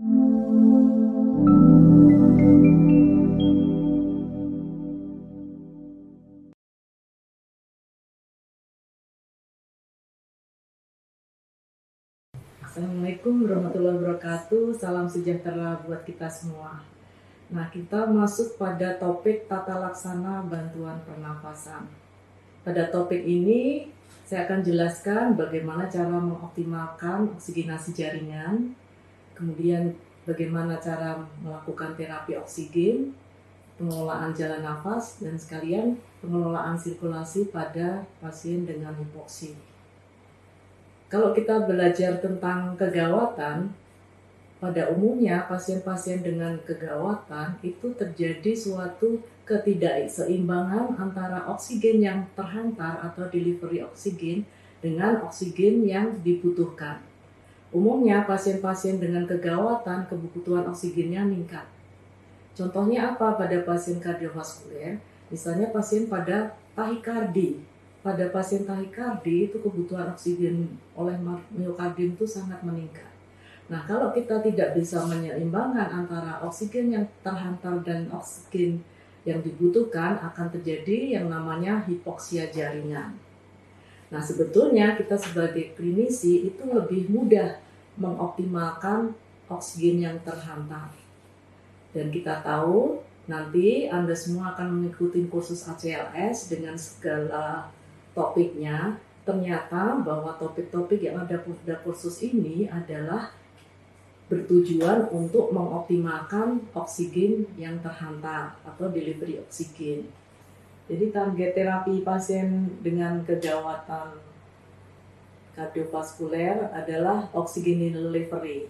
Assalamualaikum warahmatullahi wabarakatuh, salam sejahtera buat kita semua. Nah, kita masuk pada topik tata laksana bantuan pernafasan. Pada topik ini, saya akan jelaskan bagaimana cara mengoptimalkan oksigenasi jaringan, kemudian bagaimana cara melakukan terapi oksigen, pengelolaan jalan nafas, dan sekalian pengelolaan sirkulasi pada pasien dengan hipoksi. Kalau kita belajar tentang kegawatan, pada umumnya pasien-pasien dengan kegawatan itu terjadi suatu ketidakseimbangan antara oksigen yang terhantar atau delivery oksigen dengan oksigen yang dibutuhkan. Umumnya pasien-pasien dengan kegawatan kebutuhan oksigennya meningkat. Contohnya apa pada pasien kardiovaskuler? Misalnya pasien pada tahikardi. Pada pasien tahikardi itu kebutuhan oksigen oleh miokardium itu sangat meningkat. Nah, kalau kita tidak bisa menyeimbangkan antara oksigen yang terhantar dan oksigen yang dibutuhkan, akan terjadi yang namanya hipoksia jaringan. Nah, sebetulnya kita sebagai klinisi itu lebih mudah mengoptimalkan oksigen yang terhantar. Dan kita tahu nanti Anda semua akan mengikuti kursus ACLS dengan segala topiknya. Ternyata bahwa topik-topik yang ada pada kursus ini adalah bertujuan untuk mengoptimalkan oksigen yang terhantar atau delivery oksigen. Jadi target terapi pasien dengan kegawatan kardiovaskuler adalah oksigen delivery.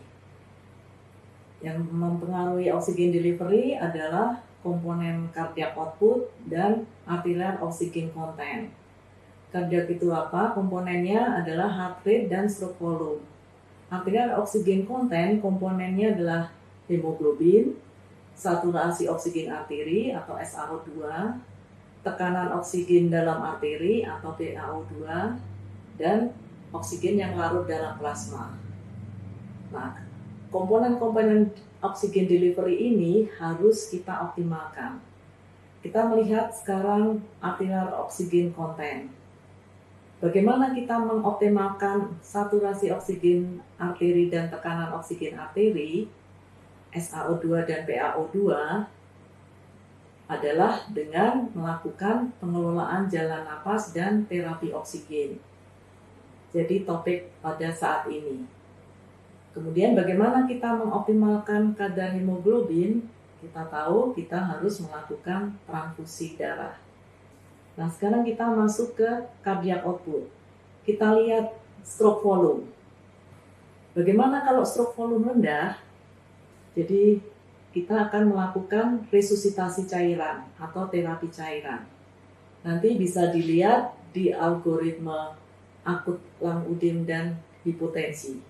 Yang mempengaruhi oksigen delivery adalah komponen cardiac output dan arterial oxygen content. Cardiac itu apa? Komponennya adalah heart rate dan stroke volume. Arterial oxygen content komponennya adalah hemoglobin, saturasi oksigen arteri atau SaO2, tekanan oksigen dalam arteri atau PaO2, dan oksigen yang larut dalam plasma. Nah, komponen-komponen oksigen delivery ini harus kita optimalkan. Kita melihat sekarang arterial oxygen content. Bagaimana kita mengoptimalkan saturasi oksigen arteri dan tekanan oksigen arteri, SaO2 dan PaO2, adalah dengan melakukan pengelolaan jalan napas dan terapi oksigen. Jadi topik pada saat ini. Kemudian bagaimana kita mengoptimalkan kadar hemoglobin? Kita tahu kita harus melakukan transfusi darah. Nah, sekarang kita masuk ke cardiac output. Kita lihat stroke volume. Bagaimana kalau stroke volume rendah? Jadi kita akan melakukan resusitasi cairan atau terapi cairan. Nanti bisa dilihat di algoritma akut lung ödem dan hipotensi.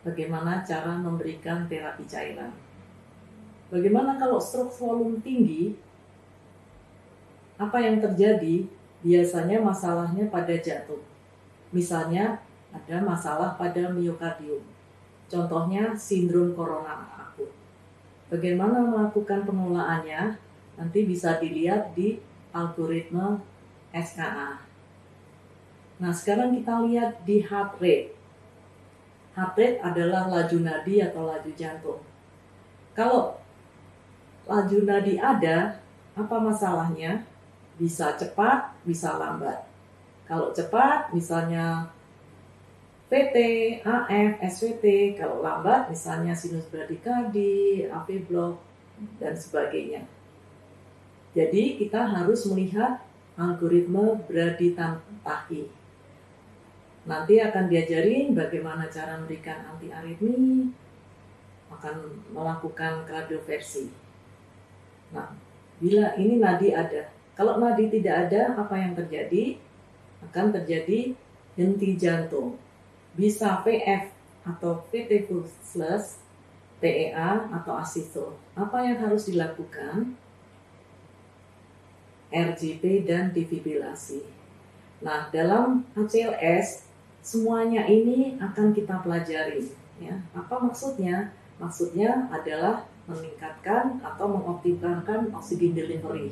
Bagaimana cara memberikan terapi cairan. Bagaimana kalau stroke volume tinggi? Apa yang terjadi? Biasanya masalahnya pada jantung. Misalnya ada masalah pada miokardium. Contohnya sindrom koroner akut. Bagaimana melakukan pengelolaannya? Nanti bisa dilihat di algoritma SKA. Nah, sekarang kita lihat di heart rate. Heart rate adalah laju nadi atau laju jantung. Kalau laju nadi ada, apa masalahnya? Bisa cepat, bisa lambat. Kalau cepat, misalnya VT, AF, SVT. Kalau lambat, misalnya sinus bradikardi, AV block, dan sebagainya. Jadi, kita harus melihat algoritma Brady-Tahi. Nanti akan diajarin bagaimana cara memberikan anti-aritmi, akan melakukan kardioversi. Nah, bila ini nadi ada. Kalau nadi tidak ada, apa yang terjadi? Akan terjadi henti jantung. Bisa VF atau VT plus, TEA atau asistol. Apa yang harus dilakukan? RGP dan defibrilasi. Nah, dalam ACLS, semuanya ini akan kita pelajari. Ya. Apa maksudnya? Maksudnya adalah meningkatkan atau mengoptimalkan oksigen delivery.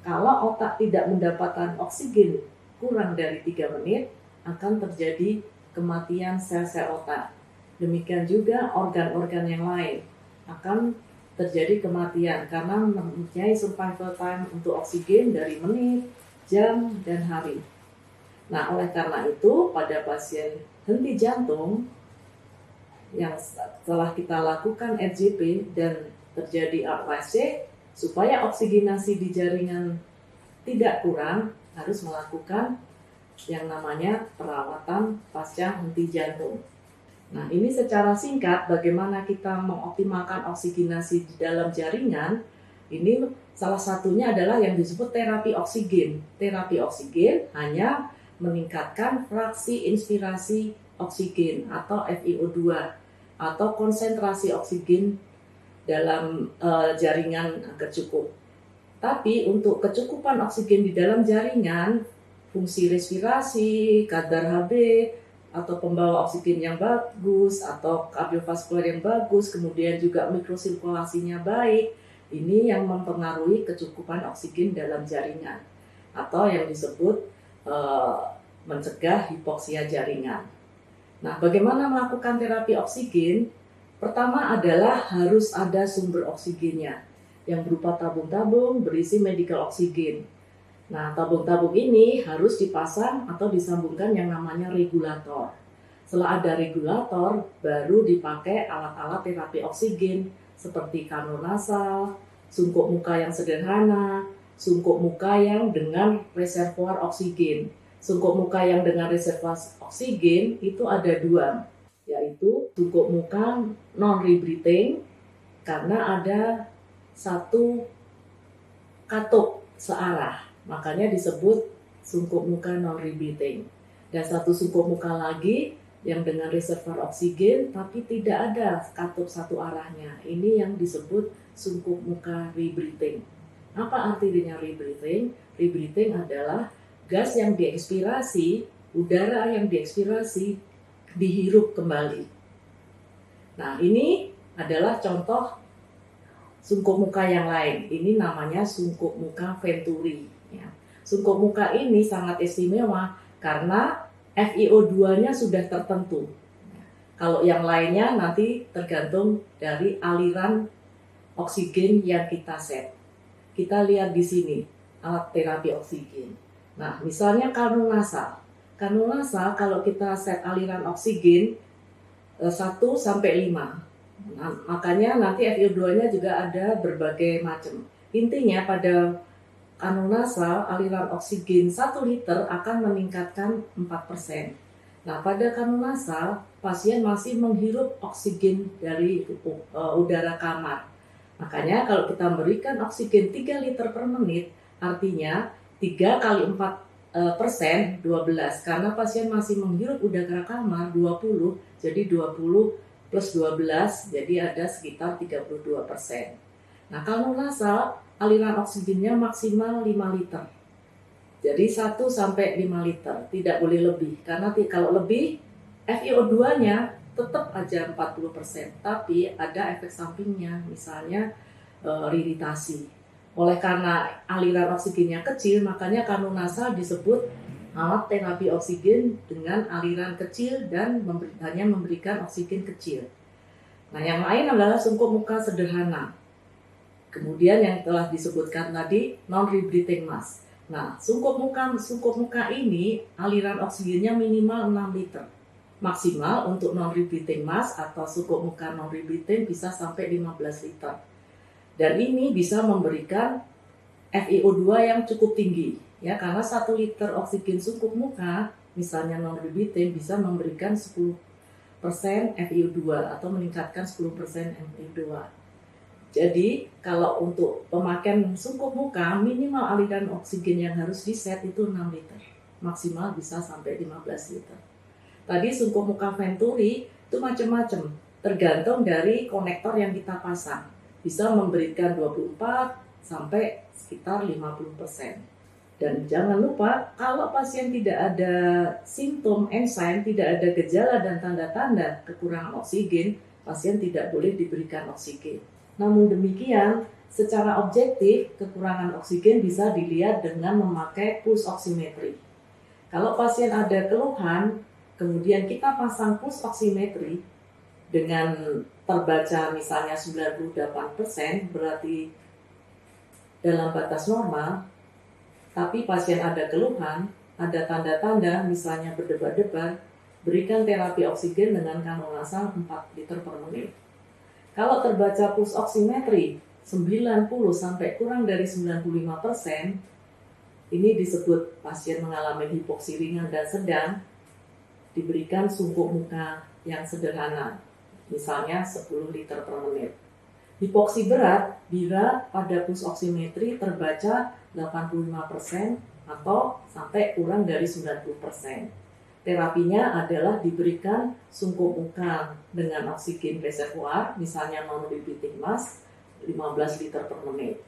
Kalau otak tidak mendapatkan oksigen kurang dari 3 menit, akan terjadi kematian sel-sel otak. Demikian juga organ-organ yang lain akan terjadi kematian karena mempunyai survival time untuk oksigen dari menit, jam, dan hari. Nah, oleh karena itu, pada pasien henti jantung yang setelah kita lakukan RJP dan terjadi RYC, supaya oksigenasi di jaringan tidak kurang, harus melakukan yang namanya perawatan pasca henti jantung. Nah, ini secara singkat bagaimana kita mengoptimalkan oksigenasi di dalam jaringan. Ini salah satunya adalah yang disebut terapi oksigen. Terapi oksigen hanya meningkatkan fraksi inspirasi oksigen atau FiO2 atau konsentrasi oksigen dalam jaringan agar cukup. Tapi untuk kecukupan oksigen di dalam jaringan, fungsi respirasi, kadar Hb, atau pembawa oksigen yang bagus, atau kardiovaskular yang bagus, kemudian juga mikrosirkulasinya baik, ini yang mempengaruhi kecukupan oksigen dalam jaringan, atau yang disebut mencegah hipoksia jaringan. Nah, bagaimana melakukan terapi oksigen? Pertama adalah harus ada sumber oksigennya, yang berupa tabung-tabung berisi medical oksigen. Nah, tabung-tabung ini harus dipasang atau disambungkan yang namanya regulator. Setelah ada regulator, baru dipakai alat-alat terapi oksigen seperti kanul nasal, sungkup muka yang sederhana, sungkup muka yang dengan reservoir oksigen. Sungkup muka yang dengan reservoir oksigen itu ada dua, yaitu sungkup muka non-rebreathing karena ada satu katup searah. Makanya disebut sungkup muka non-rebreathing. Dan satu sungkup muka lagi yang dengan reservoir oksigen tapi tidak ada katup satu arahnya. Ini yang disebut sungkup muka rebreathing. Apa artinya rebreathing? Rebreathing adalah gas yang diekspirasi, udara yang diekspirasi dihirup kembali. Nah, ini adalah contoh sungkup muka yang lain. Ini namanya sungkup muka Venturi. Ya. Sungkup muka ini sangat istimewa karena FiO2-nya sudah tertentu. Kalau yang lainnya nanti tergantung dari aliran oksigen yang kita set. Kita lihat di sini alat terapi oksigen. Nah, misalnya kanul nasal. Kanul nasal kalau kita set aliran oksigen 1 sampai 5. Nah, makanya nanti FiO2-nya juga ada berbagai macam. Intinya pada kanul nasal aliran oksigen 1 liter akan meningkatkan 4%. Nah, pada kanul nasal pasien masih menghirup oksigen dari udara kamar. Makanya kalau kita berikan oksigen 3 liter per menit, artinya 3 kali 4%, 12. Karena pasien masih menghirup udara kamar 20, jadi 20 plus 12, jadi ada sekitar 32%. Nah, kanul nasal aliran oksigennya maksimal 5 liter. Jadi 1 sampai 5 liter, tidak boleh lebih. Karena kalau lebih, FiO2-nya tetap aja 40%, tapi ada efek sampingnya, misalnya iritasi. Oleh karena aliran oksigennya kecil, makanya kanul nasal disebut alat terapi oksigen dengan aliran kecil dan hanya memberikan oksigen kecil. Nah, yang lain adalah sungkup muka sederhana. Kemudian yang telah disebutkan tadi non-rebreathing mask. Nah, sungkup muka ini aliran oksigennya minimal 6 liter. Maksimal untuk non-rebreathing mask atau sungkup muka non-rebreathing bisa sampai 15 liter. Dan ini bisa memberikan FiO2 yang cukup tinggi, ya, karena 1 liter oksigen sungkup muka misalnya non-rebreathing bisa memberikan 10% FiO2 atau meningkatkan 10% FiO2. Jadi kalau untuk pemakaian sungkup muka minimal aliran oksigen yang harus diset itu 6 liter. Maksimal bisa sampai 15 liter. Tadi sungkup muka Venturi itu macam-macam, tergantung dari konektor yang kita pasang. Bisa memberikan 24 sampai sekitar 50%. Dan jangan lupa kalau pasien tidak ada simptom ensaim, tidak ada gejala dan tanda-tanda kekurangan oksigen, pasien tidak boleh diberikan oksigen. Namun demikian, secara objektif, kekurangan oksigen bisa dilihat dengan memakai pulse oximetry. Kalau pasien ada keluhan, kemudian kita pasang pulse oximetry dengan terbaca misalnya 98%, berarti dalam batas normal, tapi pasien ada keluhan, ada tanda-tanda misalnya berdebar-debar, berikan terapi oksigen dengan kantong nasal 4 liter per menit. Kalau terbaca pulse oximetry 90 sampai kurang dari 95%, ini disebut pasien mengalami hipoksi ringan dan sedang, diberikan sungkup muka yang sederhana, misalnya 10 liter per menit. Hipoksi berat bila pada pulse oximetry terbaca 85% atau sampai kurang dari 90%. Terapinya adalah diberikan sungkup muka dengan oksigen reservoir, misalnya non-repeating mask 15 liter per menit.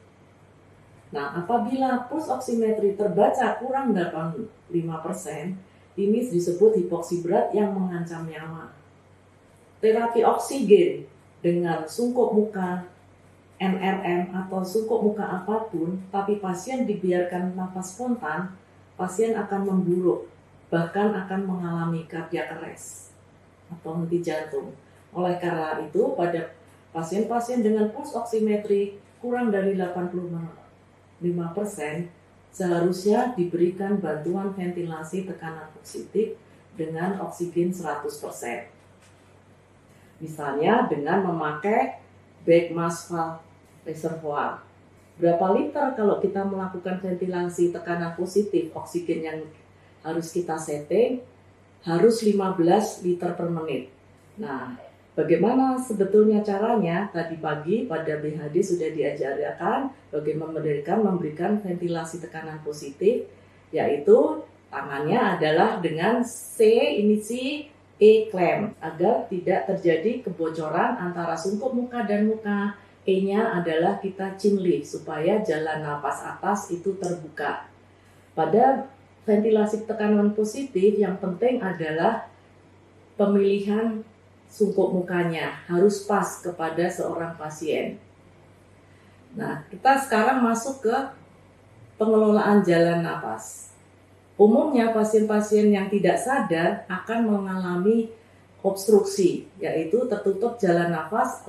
Nah, apabila pulse oximetry terbaca kurang 85%, ini disebut hipoksi berat yang mengancam nyawa. Terapi oksigen dengan sungkup muka, NRM atau sungkup muka apapun, tapi pasien dibiarkan nafas spontan, pasien akan memburuk, bahkan akan mengalami cardiac arrest atau henti jantung. Oleh karena itu, pada pasien-pasien dengan pulse oximetry kurang dari 85%, seharusnya diberikan bantuan ventilasi tekanan positif dengan oksigen 100%. Misalnya dengan memakai back mask valve reservoir. Berapa liter kalau kita melakukan ventilasi tekanan positif, oksigen yang harus kita setting harus 15 liter per menit. Nah, bagaimana sebetulnya caranya? Tadi pagi pada BHD sudah diajarkan bagaimana memberikan ventilasi tekanan positif, yaitu tangannya adalah dengan C inisi E clamp agar tidak terjadi kebocoran antara sungkup muka dan muka. E-nya adalah kita chin lift supaya jalan napas atas itu terbuka. Pada ventilasi tekanan positif yang penting adalah pemilihan sungkup mukanya harus pas kepada seorang pasien. Nah, kita sekarang masuk ke pengelolaan jalan napas. Umumnya pasien-pasien yang tidak sadar akan mengalami obstruksi, yaitu tertutup jalan nafas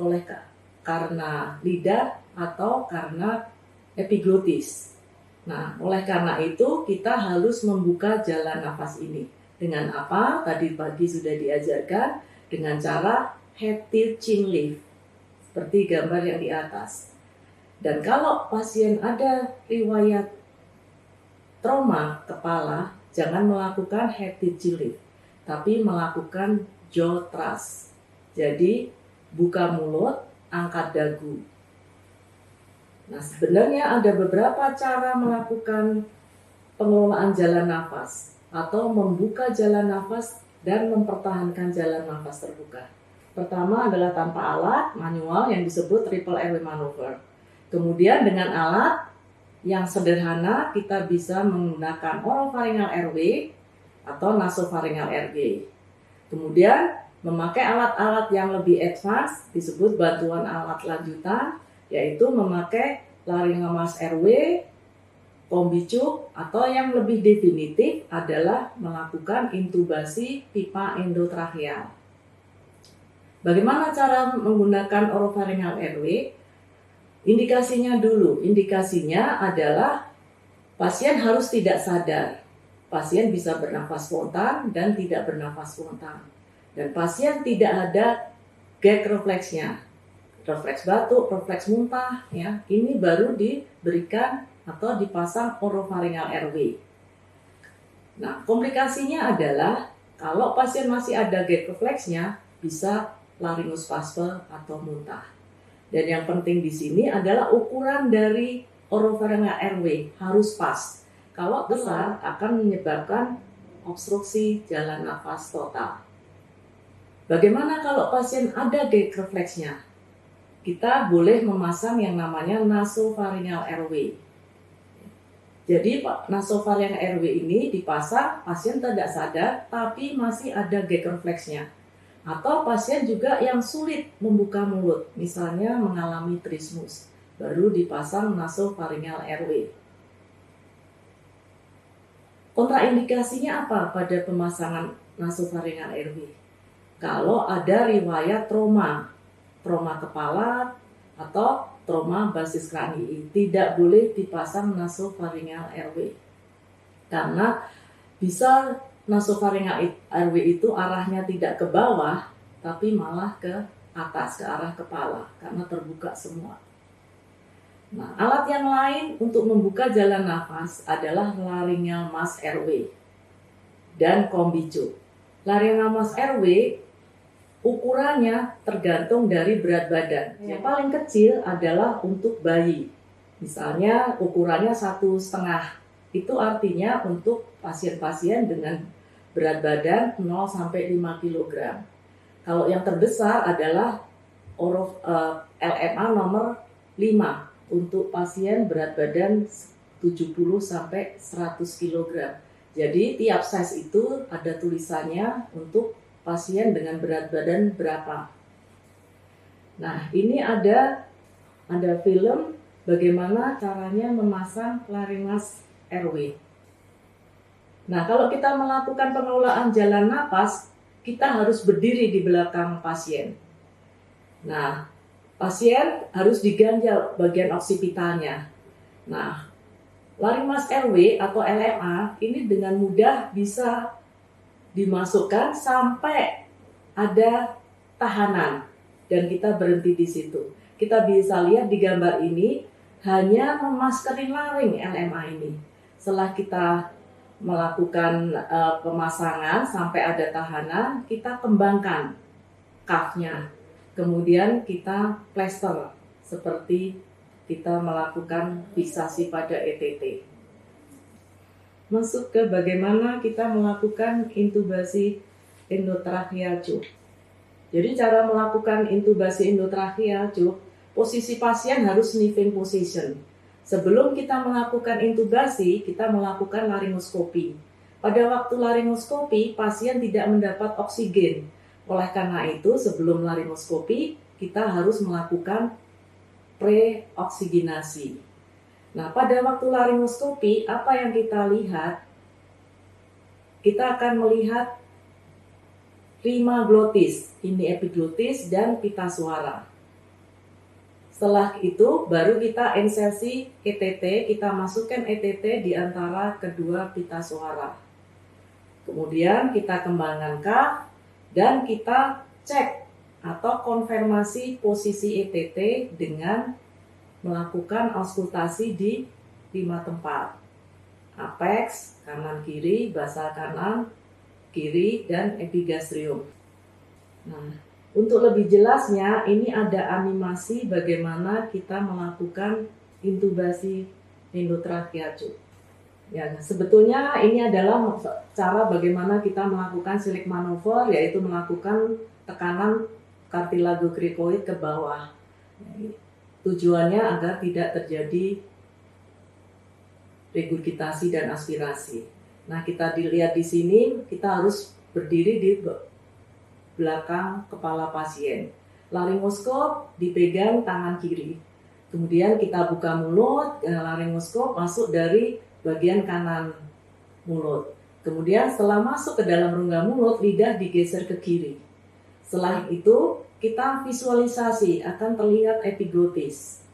karena lidah atau karena epiglotis. Nah, oleh karena itu kita harus membuka jalan nafas ini. Dengan apa? Tadi pagi sudah diajarkan dengan cara head tilt chin lift, seperti gambar yang di atas. Dan kalau pasien ada riwayat trauma kepala, jangan melakukan head tilt chin lift, tapi melakukan jaw thrust. Jadi, buka mulut, angkat dagu. Nah, sebenarnya ada beberapa cara melakukan pengelolaan jalan nafas atau membuka jalan nafas dan mempertahankan jalan nafas terbuka. Pertama adalah tanpa alat, manual yang disebut triple airway maneuver. Kemudian dengan alat yang sederhana kita bisa menggunakan oropharyngeal airway atau nasopharyngeal airway. Kemudian memakai alat-alat yang lebih advance disebut bantuan alat lanjutan, yaitu memakai laryngeal mask airway, kombi tube, atau yang lebih definitif adalah melakukan intubasi pipa endotracheal. Bagaimana cara menggunakan oropharyngeal airway? Indikasinya dulu. Indikasinya adalah pasien harus tidak sadar. Pasien bisa bernafas spontan dan tidak bernafas spontan. Dan pasien tidak ada gag refleksnya. Refleks batuk, refleks muntah, ya. Ini baru diberikan atau dipasang oropharyngeal airway. Nah, komplikasinya adalah kalau pasien masih ada gag refleksnya, bisa laryngospasme atau muntah. Dan yang penting di sini adalah ukuran dari oropharyngeal airway harus pas. Kalau besar akan menyebabkan obstruksi jalan nafas total. Bagaimana kalau pasien ada gag refleksnya? Kita boleh memasang yang namanya nasopharyngeal airway. Jadi nasopharyngeal airway ini dipasang, pasien tidak sadar tapi masih ada gag refleksnya. Atau pasien juga yang sulit membuka mulut, misalnya mengalami trismus, baru dipasang nasofaringal airway. Kontraindikasinya apa pada pemasangan nasofaringal airway? Kalau ada riwayat trauma kepala atau trauma basis kranii, tidak boleh dipasang nasofaringal airway. Karena bisa nasofaringal airway itu arahnya tidak ke bawah, tapi malah ke atas, ke arah kepala, karena terbuka semua. Nah, alat yang lain untuk membuka jalan nafas adalah laryngeal mask airway dan kombicu. Laryngeal mask airway ukurannya tergantung dari berat badan. Yang paling kecil adalah untuk bayi. Misalnya ukurannya 1,5. Itu artinya untuk pasien-pasien dengan berat badan 0 sampai 5 kg. Kalau yang terbesar adalah LMA nomor 5 untuk pasien berat badan 70 sampai 100 kg. Jadi tiap size itu ada tulisannya untuk pasien dengan berat badan berapa. Nah, ini ada film bagaimana caranya memasang laryngeal airway. Nah, kalau kita melakukan pengelolaan jalan napas, kita harus berdiri di belakang pasien. Nah, pasien harus diganjal bagian oksipitalnya. Nah, laryngeal airway atau LMA ini dengan mudah bisa dimasukkan sampai ada tahanan dan kita berhenti di situ. Kita bisa lihat di gambar ini hanya memaskerin laring LMA ini. Setelah kita melakukan pemasangan sampai ada tahanan, kita kembangkan cuff-nya. Kemudian kita plester seperti kita melakukan fiksasi pada ETT. Masuk ke bagaimana kita melakukan intubasi endotracheal tube. Jadi cara melakukan intubasi endotracheal tube, posisi pasien harus sniffing position. Sebelum kita melakukan intubasi, kita melakukan laryngoskopi. Pada waktu laryngoskopi, pasien tidak mendapat oksigen. Oleh karena itu, sebelum laryngoskopi, kita harus melakukan pre-oksigenasi. Nah, pada waktu laryngoskopi, apa yang kita lihat? Kita akan melihat rima glotis, ini epiglotis dan pita suara. Setelah itu, baru kita insersi ETT, kita masukkan ETT di antara kedua pita suara. Kemudian kita kembangkan cuff dan kita cek atau konfirmasi posisi ETT dengan melakukan auskultasi di 5 tempat. Apex, kanan kiri, basal kanan, kiri, dan epigastrium. Nah, untuk lebih jelasnya, ini ada animasi bagaimana kita melakukan intubasi endotracheal tube. Ya, sebetulnya ini adalah cara bagaimana kita melakukan Schlick maneuver, yaitu melakukan tekanan kartilagokrikoid ke bawah. Tujuannya agar tidak terjadi regurgitasi dan aspirasi. Nah, kita dilihat di sini, kita harus berdiri di belakang kepala pasien. Laryngoskop dipegang tangan kiri. Kemudian kita buka mulut, laryngoskop masuk dari bagian kanan mulut. Kemudian setelah masuk ke dalam rongga mulut, lidah digeser ke kiri. Setelah itu, kita visualisasi akan terlihat epiglotis.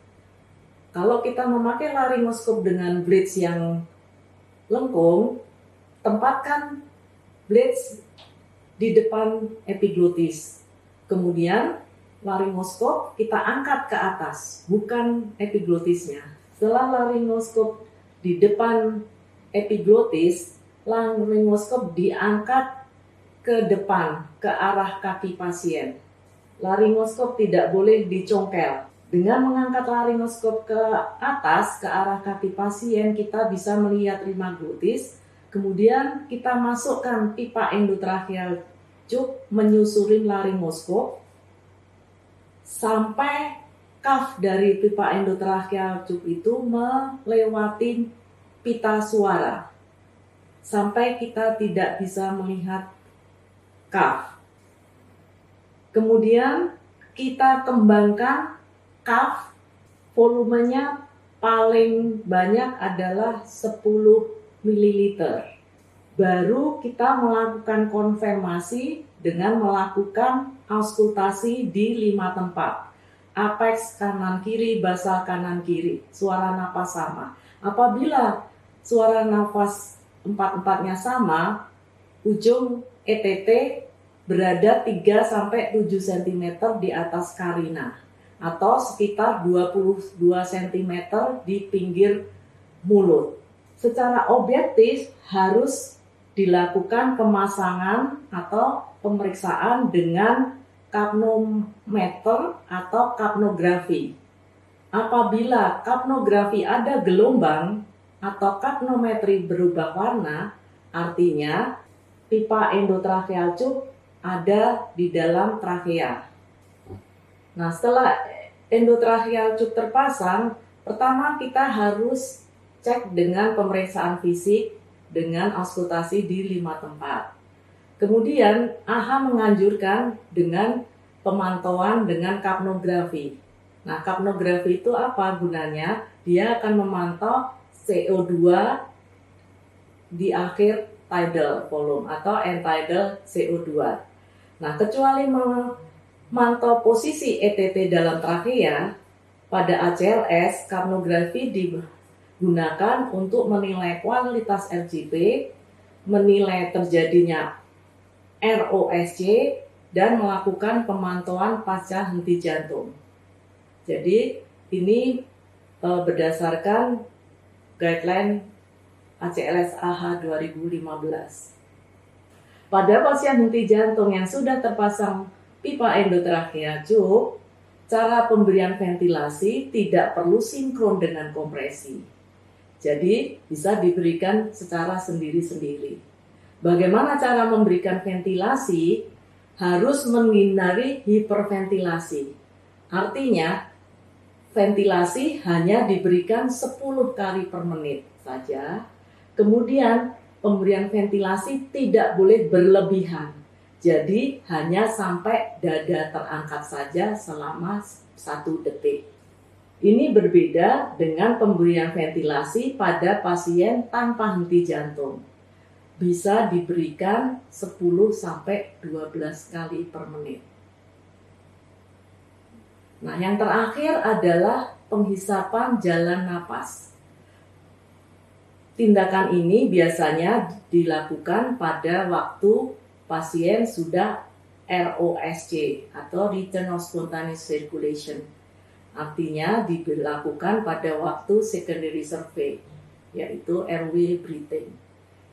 Kalau kita memakai laryngoskop dengan blades yang lengkung, tempatkan blades di depan epiglotis. Kemudian laryngoskop kita angkat ke atas, bukan epiglotisnya. Setelah laryngoskop di depan epiglotis, laryngoskop diangkat ke depan, ke arah kaki pasien. Laryngoskop tidak boleh dicongkel. Dengan mengangkat laryngoskop ke atas, ke arah kaki pasien, kita bisa melihat rima glutis. Kemudian kita masukkan pipa endotracheal tube menyusurin laryngoskop sampai cuff dari pipa endotracheal tube itu melewati pita suara sampai kita tidak bisa melihat cuff. Kemudian kita kembangkan cuff, volumenya paling banyak adalah 10 ml. Baru kita melakukan konfirmasi dengan melakukan auskultasi di 5 tempat. Apex kanan kiri, basal kanan kiri, suara napas sama. Apabila suara nafas empat-empatnya sama, ujung ETT berada 3-7 cm di atas karina atau sekitar 22 cm di pinggir mulut. Secara objektif harus dilakukan pemasangan atau pemeriksaan dengan kapnometer atau kapnografi. Apabila kapnografi ada gelombang atau kapnometri berubah warna, artinya pipa endotracheal tube ada di dalam trakea. Nah, setelah endotracheal tube terpasang, pertama kita harus cek dengan pemeriksaan fisik dengan auskultasi di 5 tempat. Kemudian AHA menganjurkan dengan pemantauan dengan kapnografi. Nah, kapnografi itu apa gunanya? Dia akan memantau CO2 di akhir tidal volume atau end tidal CO2. Nah, kecuali memantau posisi ETT dalam trakea, pada ACLS kapnografi digunakan untuk menilai kualitas RGP, menilai terjadinya ROSC, dan melakukan pemantauan pasca henti jantung. Jadi ini berdasarkan guideline ACLS AHA 2015. Pada pasien henti jantung yang sudah terpasang pipa endotracheal tube, cara pemberian ventilasi tidak perlu sinkron dengan kompresi. Jadi bisa diberikan secara sendiri-sendiri. Bagaimana cara memberikan ventilasi? Harus menghindari hiperventilasi. Artinya, ventilasi hanya diberikan 10 kali per menit saja. Kemudian, pemberian ventilasi tidak boleh berlebihan. Jadi, hanya sampai dada terangkat saja selama 1 detik. Ini berbeda dengan pemberian ventilasi pada pasien tanpa henti jantung. Bisa diberikan 10-12 kali per menit. Nah, yang terakhir adalah penghisapan jalan napas. Tindakan ini biasanya dilakukan pada waktu pasien sudah ROSC atau Return of Spontaneous Circulation. Artinya dilakukan pada waktu secondary survey, yaitu airway breathing.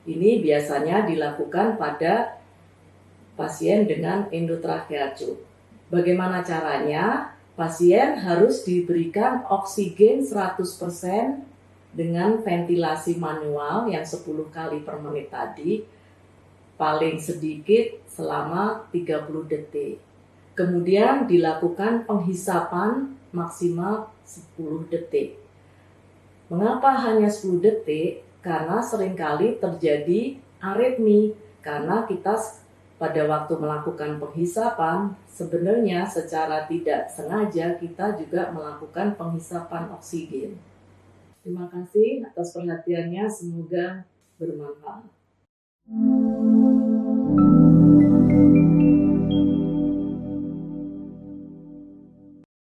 Ini biasanya dilakukan pada pasien dengan endotracheal tube. Bagaimana caranya? Pasien harus diberikan oksigen 100% dengan ventilasi manual yang 10 kali per menit tadi, paling sedikit selama 30 detik. Kemudian dilakukan penghisapan maksimal 10 detik. Mengapa hanya 10 detik? Karena seringkali terjadi aritmi, karena kita pada waktu melakukan penghisapan, sebenarnya secara tidak sengaja kita juga melakukan penghisapan oksigen. Terima kasih atas perhatiannya, semoga bermanfaat.